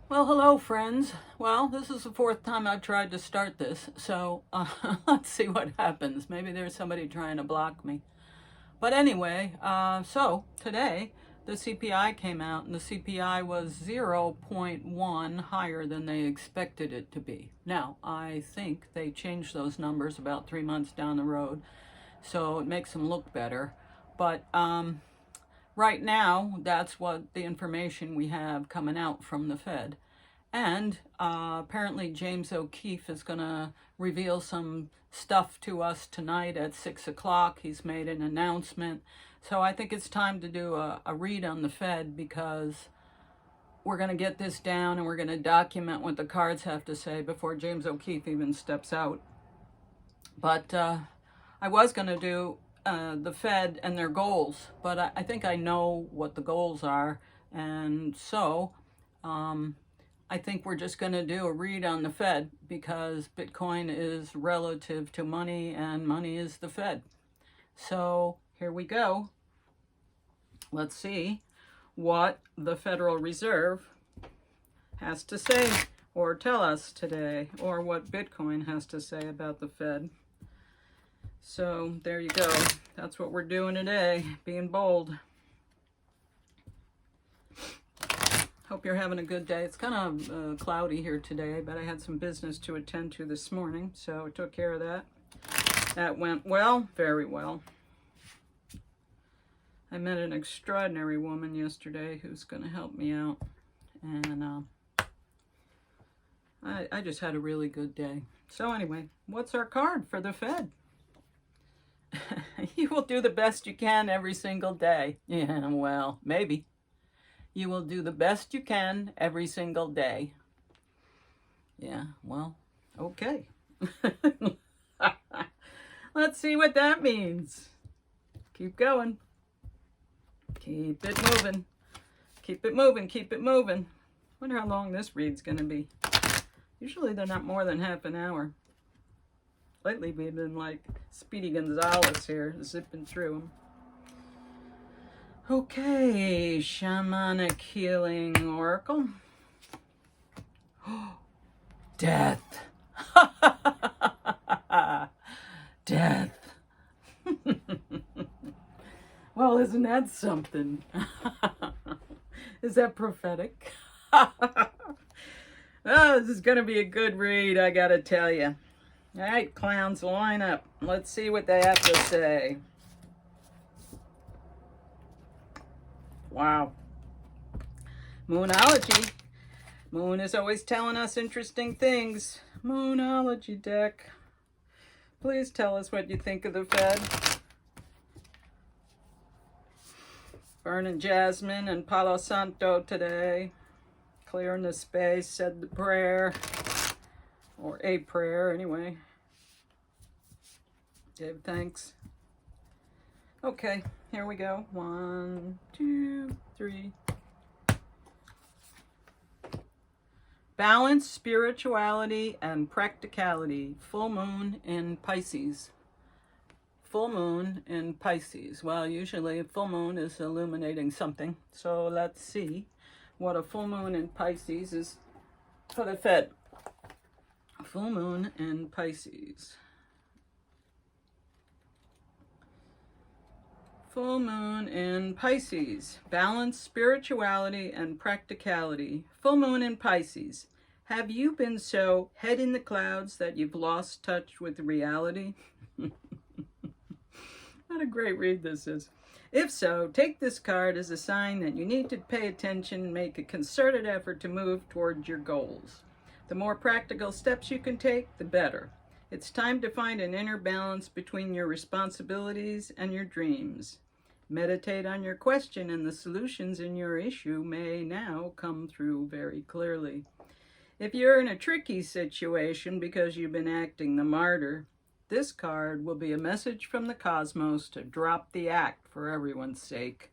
Well, hello, friends. Well, this is the fourth time I've tried to start this, so let's see what happens. Maybe there's somebody trying to block me. But anyway, so today the CPI came out, and the CPI was zero point 0.1 higher than they expected it to be. Now, I think they changed those numbers about 3 months down the road, so it makes them look better. But right now, that's what the information we have coming out from the Fed. And apparently James O'Keefe is going to reveal some stuff to us tonight at 6 o'clock. He's made an announcement. So I think it's time to do a read on the Fed, because we're going to get this down and we're going to document what the cards have to say before James O'Keefe even steps out. But I was going to do the Fed and their goals, but I think I know what the goals are. And so I think we're just going to do a read on the Fed, because Bitcoin is relative to money and money is the Fed. So here we go. Let's see what the Federal Reserve has to say or tell us today, or what Bitcoin has to say about the Fed. So there you go. That's what we're doing today, being bold. Hope you're having a good day. It's kind of cloudy here today, but I had some business to attend to this morning, so I took care of that. That went well, very well. I met an extraordinary woman yesterday who's going to help me out, and I just had a really good day. So anyway, what's our card for the Fed? You will do the best you can every single day. Yeah, well, maybe. You will do the best you can every single day. Yeah, well, okay. Let's see what that means. Keep going. Keep it moving. Keep it moving. Keep it moving. Wonder how long this read's going to be. Usually they're not more than half an hour. Lately we've been like Speedy Gonzales here, zipping through them. Okay, Shamanic Healing Oracle. Death. Death. Well, isn't that something? Is that prophetic? Oh, this is going to be a good read, I gotta tell you. All right, clowns, line up. Let's see what they have to say. Wow. Moonology. Moon is always telling us interesting things. Moonology deck. Please tell us what you think of the Fed. Burning jasmine and Palo Santo today. Clearing the space, said the prayer. Or a prayer, anyway. Gave thanks. Okay, here we go. 1, 2, 3. Balance, spirituality, and practicality. Full moon in Pisces. Full moon in Pisces. Well, usually a full moon is illuminating something. So let's see what a full moon in Pisces is for the Fed. Full moon in Pisces. Full moon in Pisces. Balance, spirituality, and practicality. Full moon in Pisces. Have you been so head in the clouds that you've lost touch with reality? What a great read this is. If so, take this card as a sign that you need to pay attention and make a concerted effort to move towards your goals. The more practical steps you can take, the better. It's time to find an inner balance between your responsibilities and your dreams. Meditate on your question, and the solutions in your issue may now come through very clearly. If you're in a tricky situation because you've been acting the martyr, this card will be a message from the cosmos to drop the act for everyone's sake.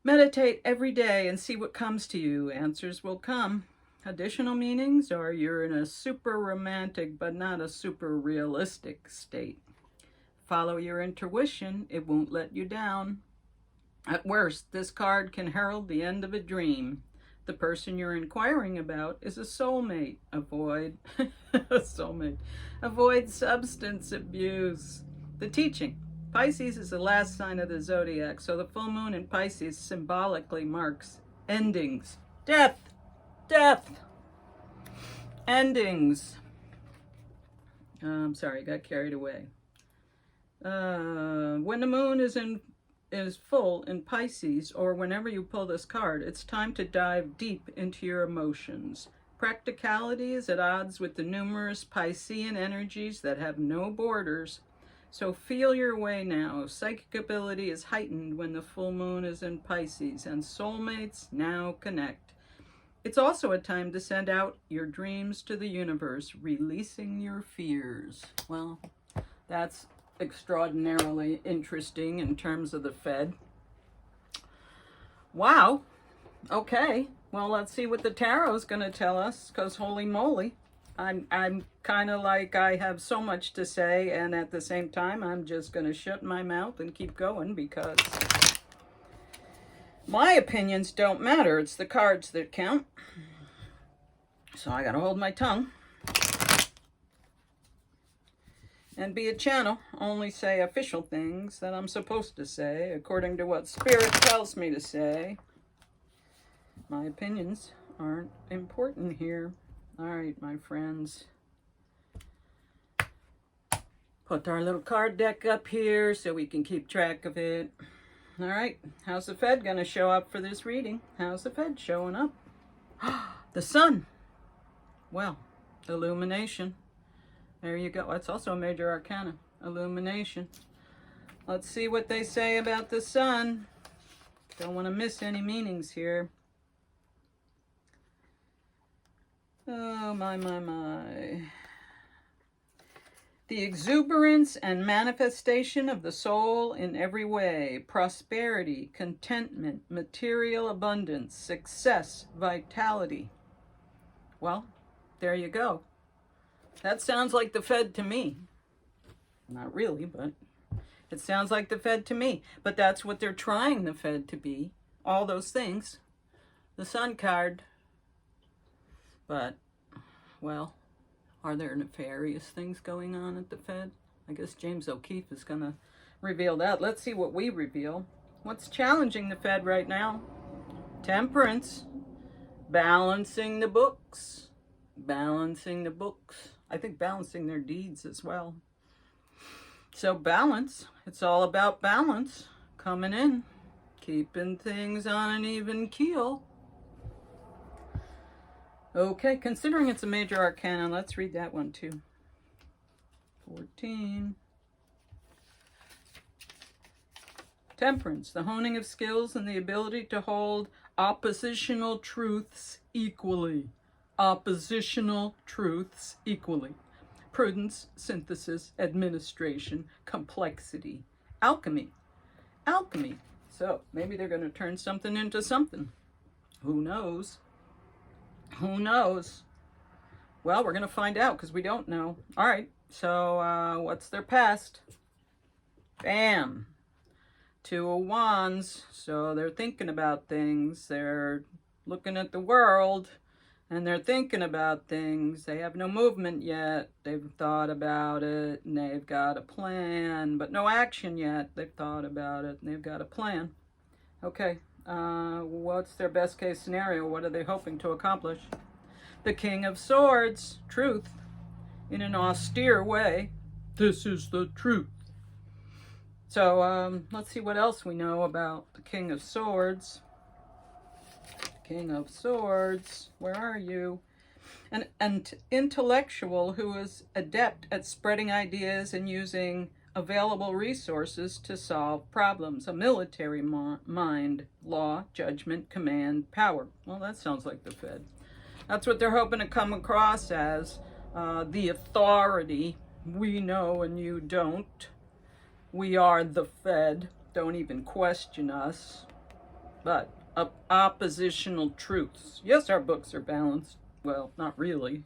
Meditate every day and see what comes to you. Answers will come. Additional meanings are you're in a super romantic but not a super realistic state. Follow your intuition. It won't let you down. At worst, this card can herald the end of a dream. the person you're inquiring about is a soulmate. Avoid a soulmate. Avoid substance abuse. The teaching. Pisces is the last sign of the zodiac, so the full moon in Pisces symbolically marks endings. Death. Death. Endings. I'm sorry, I got carried away. When the moon is full in Pisces, or whenever you pull this card, it's time to dive deep into your emotions. Practicality is at odds with the numerous Piscean energies that have no borders. So feel your way now. Psychic ability is heightened when the full moon is in Pisces, and soulmates now connect. It's also a time to send out your dreams to the universe, releasing your fears. Well, that's extraordinarily interesting in terms of the Fed. Wow. Okay. Well, let's see what the tarot is going to tell us, because holy moly, I'm kind of like I have so much to say, and at the same time, I'm just going to shut my mouth and keep going, because my opinions don't matter. It's the cards that count. So I got to hold my tongue and be a channel. Only say official things that I'm supposed to say according to what Spirit tells me to say. My opinions aren't important here. All right, my friends. Put our little card deck up here so we can keep track of it. All right, how's the Fed going to show up for this reading? How's the Fed showing up? The sun. Well, illumination. There you go. That's also a major arcana. Illumination. Let's see what they say about the sun. Don't want to miss any meanings here. Oh, my. The exuberance and manifestation of the soul in every way. Prosperity, contentment, material abundance, success, vitality. Well, there you go. That sounds like the Fed to me. Not really, but it sounds like the Fed to me. But that's what they're trying the Fed to be. All those things. The Sun card. But, well, are there nefarious things going on at the Fed? I guess James O'Keefe is going to reveal that. Let's see what we reveal. What's challenging the Fed right now? Temperance. Balancing the books. Balancing the books. I think balancing their deeds as well. So balance. It's all about balance. Coming in. Keeping things on an even keel. Okay, considering it's a major arcana, let's read that one too. 14. Temperance, the honing of skills and the ability to hold oppositional truths equally. Oppositional truths equally. Prudence, synthesis, administration, complexity. Alchemy. Alchemy. So maybe they're going to turn something into something. Who knows? Who knows? Well, we're going to find out because we don't know. All right. So what's their past? Bam. Two of Wands. So they're thinking about things. They're looking at the world and they're thinking about things. They have no movement yet. They've thought about it and they've got a plan, but no action yet. They've thought about it and they've got a plan. Okay. What's their best case scenario? What are they hoping to accomplish? The King of Swords, truth, in an austere way. This is the truth. So let's see what else we know about the King of Swords. King of Swords, where are you? An intellectual who is adept at spreading ideas and using available resources to solve problems. A military mind, law, judgment, command, power. Well, that sounds like the Fed. That's what they're hoping to come across as. The authority. We know and you don't. We are the Fed. Don't even question us. But oppositional truths. Yes, our books are balanced. Well, not really.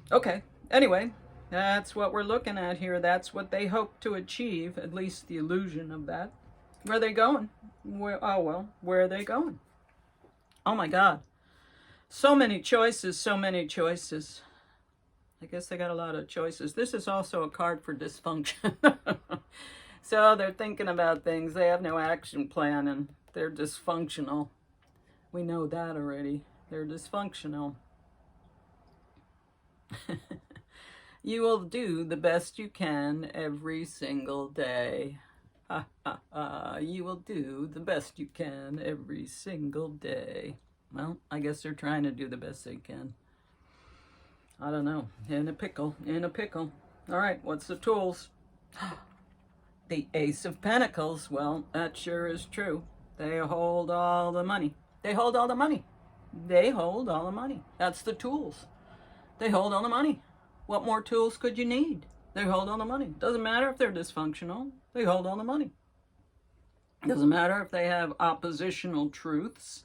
Okay. Anyway. That's what we're looking at here. That's what they hope to achieve, at least the illusion of that. Where are they going? Where are they going? Oh my God. So many choices, so many choices. I guess they got a lot of choices. This is also a card for dysfunction. So they're thinking about things. They have no action plan and they're dysfunctional. We know that already. They're dysfunctional. You will do the best you can every single day. You will do the best you can every single day. Well, I guess they're trying to do the best they can. I don't know. In a pickle. In a pickle. All right, what's the tools? The Ace of Pentacles. Well, that sure is true. They hold all the money. They hold all the money. They hold all the money. That's the tools. They hold all the money. What more tools could you need? They hold all the money. Doesn't matter if they're dysfunctional. They hold all the money. Doesn't matter if they have oppositional truths,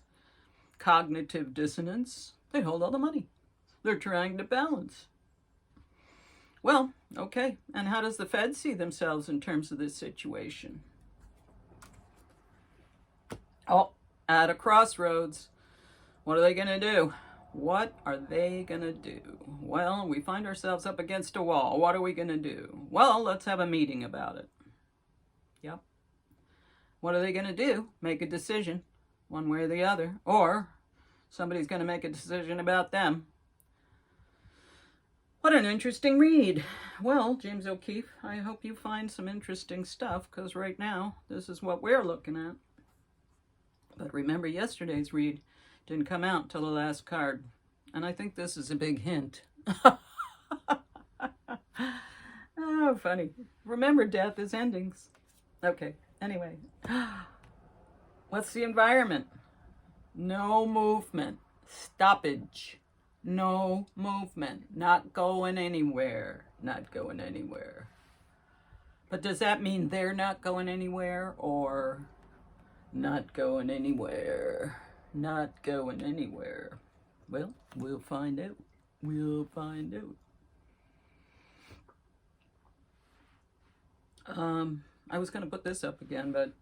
cognitive dissonance. They hold all the money. They're trying to balance. Well, okay. And how does the Fed see themselves in terms of this situation? Oh, at a crossroads. What are they going to do? What are they going to do? Well, we find ourselves up against a wall. What are we going to do? Well, let's have a meeting about it. Yep. What are they going to do? Make a decision, one way or the other. Or somebody's going to make a decision about them. What an interesting read. Well, James O'Keefe, I hope you find some interesting stuff, because right now, this is what we're looking at. But remember, yesterday's read didn't come out until the last card. And I think this is a big hint. Oh, funny. Remember, death is endings. Okay, anyway. What's the environment? No movement. Stoppage. No movement. Not going anywhere. Not going anywhere. But does that mean they're not going anywhere, or not going anywhere? Not going anywhere. Well, we'll find out. We'll find out. I was going to put this up again, but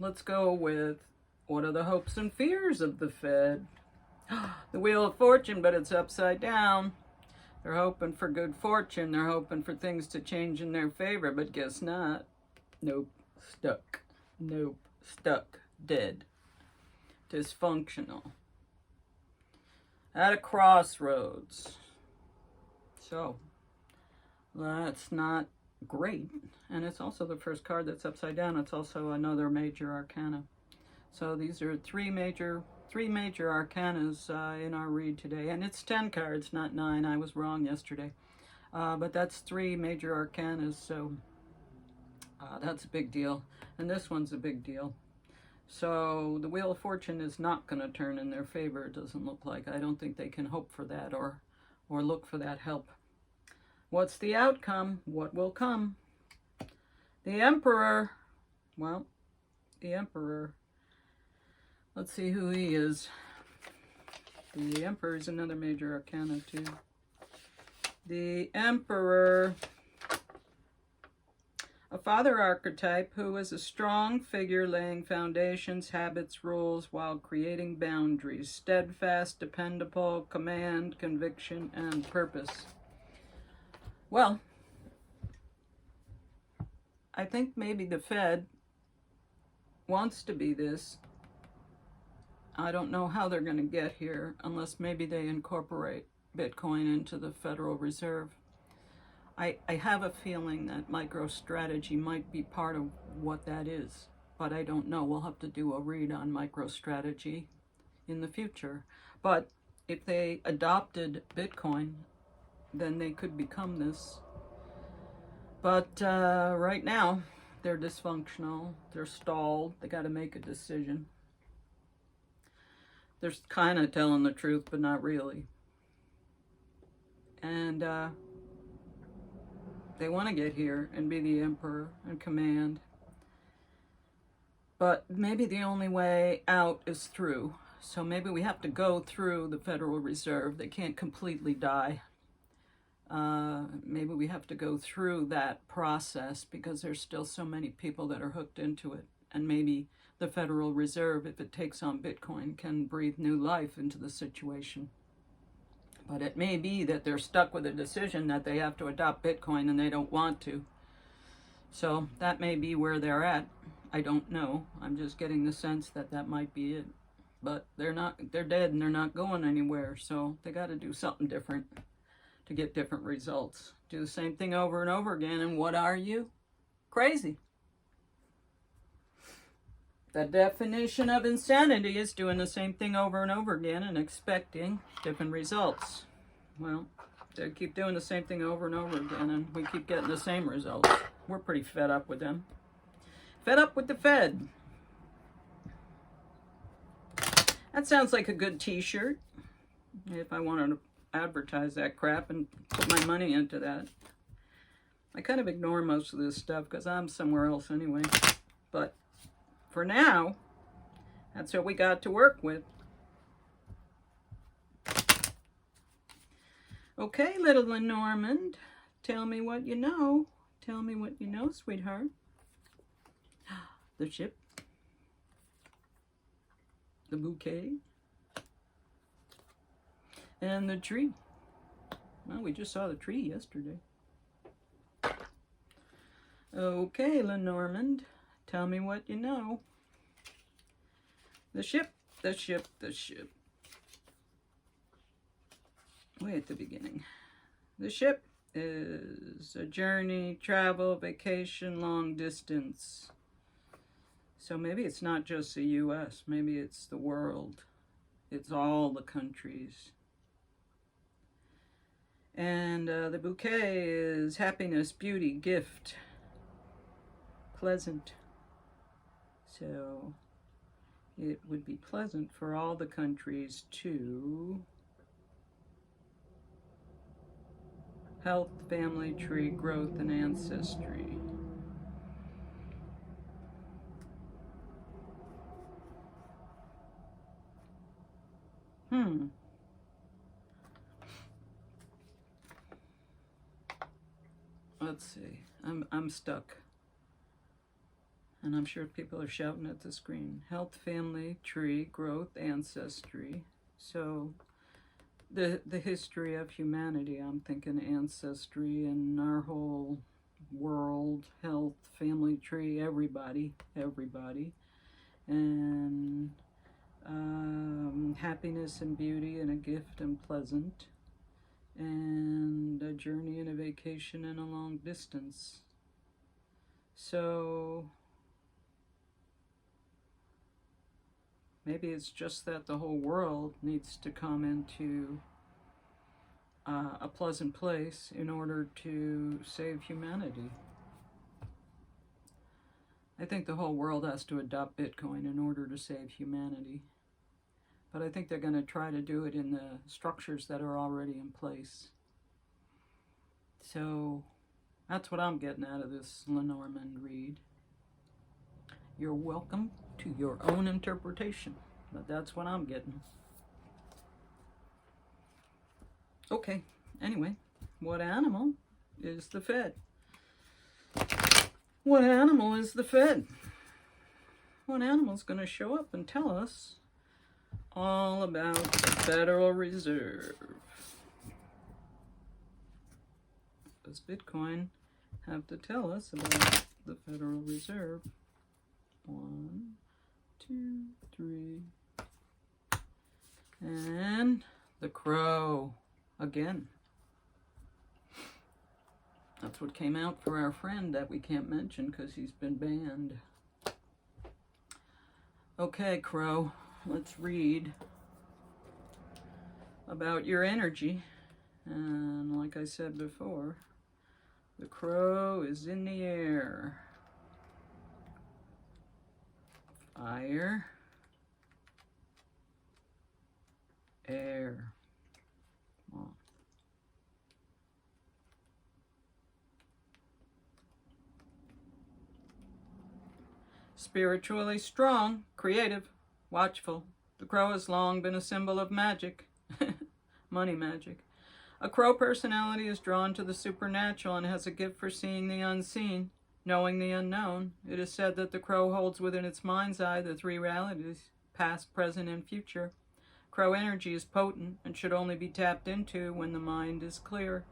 let's go with what are the hopes and fears of the Fed? The Wheel of Fortune, but it's upside down. They're hoping for good fortune. They're hoping for things to change in their favor, but guess not. Nope. Stuck. Nope. Stuck. Dead. Dysfunctional. At a crossroads. So, that's not great. And it's also the first card that's upside down. It's also another major arcana. So these are three major arcanas in our read today. And it's 10 cards, not 9. I was wrong yesterday. But that's 3 major arcanas, so that's a big deal. And this one's a big deal. So the Wheel of Fortune is not going to turn in their favor, it doesn't look like. I don't think they can hope for that or look for that help. What's the outcome? What will come? The Emperor. Well, the Emperor. Let's see who he is. The Emperor is another major arcana too. The Emperor. A father archetype who is a strong figure laying foundations, habits, rules while creating boundaries. Steadfast, dependable, command, conviction, and purpose. Well, I think maybe the Fed wants to be this. I don't know how they're going to get here unless maybe they incorporate Bitcoin into the Federal Reserve. I have a feeling that MicroStrategy might be part of what that is, but I don't know. We'll have to do a read on MicroStrategy in the future. But if they adopted Bitcoin, then they could become this. But right now, they're dysfunctional. They're stalled. They got to make a decision. They're kind of telling the truth, but not really. And they want to get here and be the emperor and command. But maybe the only way out is through. So maybe we have to go through the Federal Reserve. They can't completely die. Maybe we have to go through that process because there's still so many people that are hooked into it. And maybe the Federal Reserve, if it takes on Bitcoin, can breathe new life into the situation. But it may be that they're stuck with a decision that they have to adopt Bitcoin and they don't want to. So that may be where they're at. I don't know. I'm just getting the sense that that might be it. But they're dead and they're not going anywhere. So they got to do something different to get different results. Do the same thing over and over again. And what are you? Crazy. The definition of insanity is doing the same thing over and over again and expecting different results. Well, they keep doing the same thing over and over again and we keep getting the same results. We're pretty fed up with them. Fed up with the Fed. That sounds like a good t-shirt. If I wanted to advertise that crap and put my money into that. I kind of ignore most of this stuff because I'm somewhere else anyway. But for now, that's what we got to work with. Okay, little Lenormand, tell me what you know. Tell me what you know, sweetheart. The ship. The bouquet. And the tree. Well, we just saw the tree yesterday. Okay, Lenormand, tell me what you know. The ship, the ship, the ship. Way at the beginning. The ship is a journey, travel, vacation, long distance. So maybe it's not just the U.S., maybe it's the world. It's all the countries. And the bouquet is happiness, beauty, gift, pleasant. So it would be pleasant for all the countries to health, family tree, growth, and ancestry. Let's see. I'm stuck. And I'm sure people are shouting at the screen. Health, family, tree, growth, ancestry. So the history of humanity, I'm thinking ancestry and our whole world, health, family tree, everybody. And happiness and beauty and a gift and pleasant. And a journey and a vacation and a long distance. So maybe it's just that the whole world needs to come into a pleasant place in order to save humanity. I think the whole world has to adopt Bitcoin in order to save humanity. But I think they're going to try to do it in the structures that are already in place. So that's what I'm getting out of this Lenormand read. You're welcome to your own interpretation, but that's what I'm getting. Okay, anyway, what animal is the Fed? What animal is the Fed? What animal's going to show up and tell us all about the Federal Reserve? Does Bitcoin have to tell us about the Federal Reserve? 1, 2, 3. And the crow again. That's what came out for our friend that we can't mention because he's been banned. Okay, crow, let's read about your energy. And like I said before, the crow is in the air. Fire, air. Come on. Spiritually strong, creative, watchful. The crow has long been a symbol of magic, money magic. A crow personality is drawn to the supernatural and has a gift for seeing the unseen. knowing the unknown. It is said that the crow holds within its mind's eye the three realities, past, present, and future. Crow energy is potent and should only be tapped into when the mind is clear.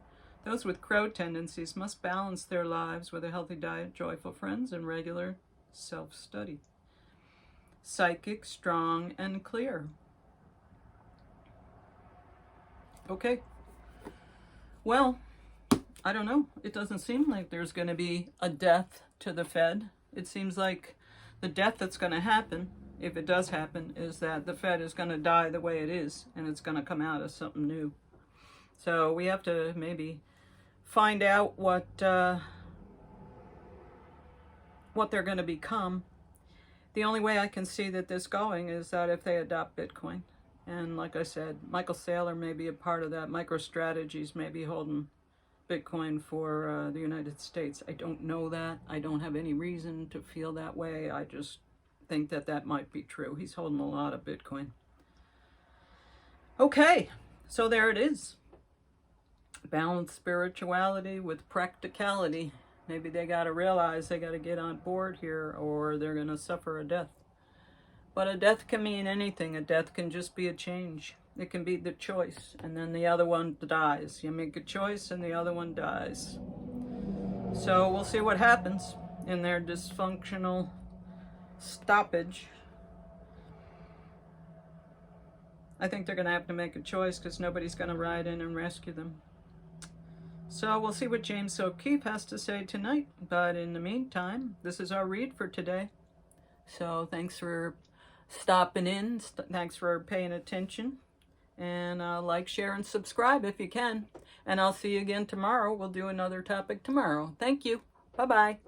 Those with crow tendencies must balance their lives with a healthy diet, joyful friends, and regular self-study. Psychic, strong, and clear. Okay. Well, I don't know. It doesn't seem like there's going to be a death to the Fed. It seems like the death that's going to happen, if it does happen, is that the Fed is going to die the way it is, and it's going to come out as something new. So we have to maybe find out what they're going to become. The only way I can see that this going is that if they adopt Bitcoin. And like I said, Michael Saylor may be a part of that. MicroStrategies may be holding Bitcoin for the United States. I don't know that. I don't have any reason to feel that way. I just think that that might be true. He's holding a lot of Bitcoin. Okay, so there it is. Balance spirituality with practicality. Maybe they got to realize they got to get on board here or they're going to suffer a death. But a death can mean anything. A death can just be a change. It can be the choice, and then the other one dies. You make a choice, and the other one dies. So we'll see what happens in their dysfunctional stoppage. I think they're going to have to make a choice because nobody's going to ride in and rescue them. So we'll see what James O'Keefe has to say tonight. But in the meantime, this is our read for today. So thanks for stopping in. Thanks for paying attention. And like, share, and subscribe if you can. And I'll see you again tomorrow. We'll do another topic tomorrow. Thank you. Bye-bye.